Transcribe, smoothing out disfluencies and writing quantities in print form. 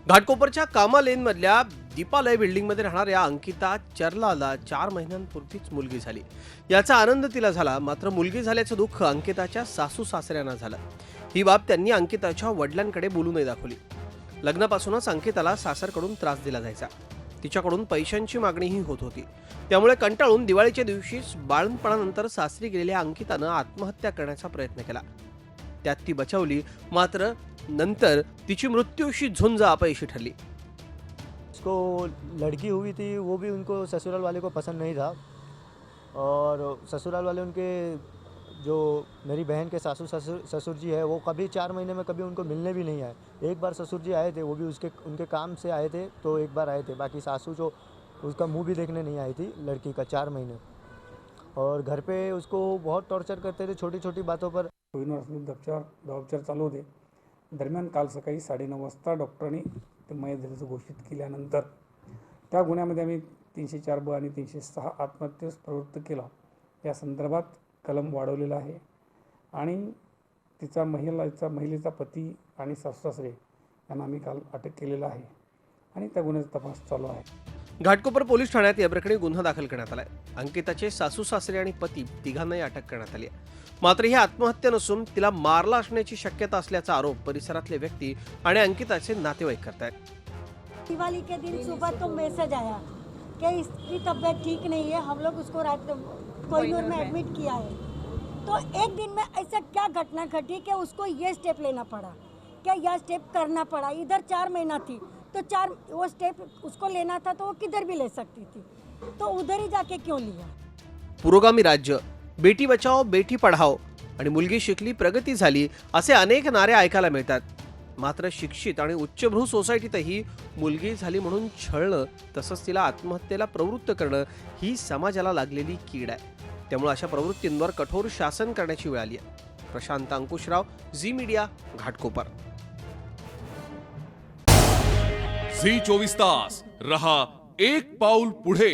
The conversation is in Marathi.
घाटकोपरच्या कामा लेनमधल्या दीपालय बिल्डिंगमध्ये राहणाऱ्या अंकिता चर्लाला 4 महिन्यांपूर्वीच मुलगी झाली। याचा आनंद तिला झाला, मात्र मुलगी झाल्याचं दुःख अंकिताच्या सासू सासऱ्यांना झालं। ही बाब त्यांनी अंकिताच्या वडिलांकडे बोलूनही दाखवली। लग्नापासूनच अंकिताला सासरकडून त्रास दिला जायचा। तिच्याकडून पैशांची मागणीही होत होती। त्यामुळे कंटाळून दिवाळीच्या दिवशीच बाळंतपणानंतर सासरी गेलेल्या अंकितानं आत्महत्या करण्याचा प्रयत्न केला। त्यात ती बचावली, मात्र नंतर तिची मृत्यूशी झुंज अपयशी ठरली। उसको लड़की हुई थी, वो भी उनको ससुराल वाले को पसंद नहीं था और ससुराल वाले उनके जो मेरी बहन के ससुर जी है वो कभी 4 महीने में कभी उनको मिलने भी नहीं आए। एक बार ससुर जी आए थे, वो भी उनके काम से आए थे, तो एक बार आए थे। बाकी सासू जो उसका मुंह भी देखने नहीं आई थी लड़की का 4 महीने। और घर पे उसको बहुत टॉर्चर करते थे छोटी छोटी बातों पर। दवापचार चालू होते। दरम्यान काल सकाळी 9:30 वाजता डॉक्टरांनी ते मयत झाल्याचं घोषित केल्यानंतर त्या गुन्ह्यामध्ये आम्ही 304 आणि 306 आत्महत्येस प्रवृत्त केला। या संदर्भात कलम वाढवलेला आहे आणि महिलेचा पती आणि सासू-सासरे यांना आम्ही काल अटक केलेला आहे आणि त्या गुन्ह्याचा तपास चालू आहे। घाटकोपर पोलीस ठाण्यात या प्रकरणी गुन्हा दाखल करण्यात आलाय। अंकिताचे सासू सासरे आणि पती तिघांनाही अटक करण्यात आली आहे। मात्र ही आत्महत्या नसून तिला मारला असण्याची शक्यता असल्याचा आरोप परिसरातले व्यक्ती आणि अंकिताचे नातेवाईक करतायत। दिवाली के दिन सुबह तो मैसेज आया कि इसकी तबीयत ठीक नहीं है, हम लोग उसको रात कोहिनूर में एडमिट किया है। तो एक दिन में ऐसा क्या घटना घटी कि उसको ये स्टेप लेना पड़ा, क्या यह स्टेप करना पड़ा। इधर 4 महीना थी तो 4 वो स्टेप उसको लेना था तो वो किधर भी ले सकती थी, तो उधर ही जाके क्यों लिया। पुरोगामी राज्य, बेटी बचाओ बेटी पढाओ आणि मुलगी शिकली प्रगती झाली असे अनेक नारे ऐकायला मिळतात। मात्र शिक्षित आणि उच्चभ्रू सोसायटीतही मुलगी झाली म्हणून छळणं तसंच तिला आत्महत्येला प्रवृत्त करणं ही समाजाला लागलेली कीड आहे। त्यामुळे अशा प्रवृत्तींवर कठोर शासन करण्याची वेळ आली आहे। Prashant Ankushrao, Zee Media, Ghatkopar. Zee 24 तास रहा एक पाऊल पुढे।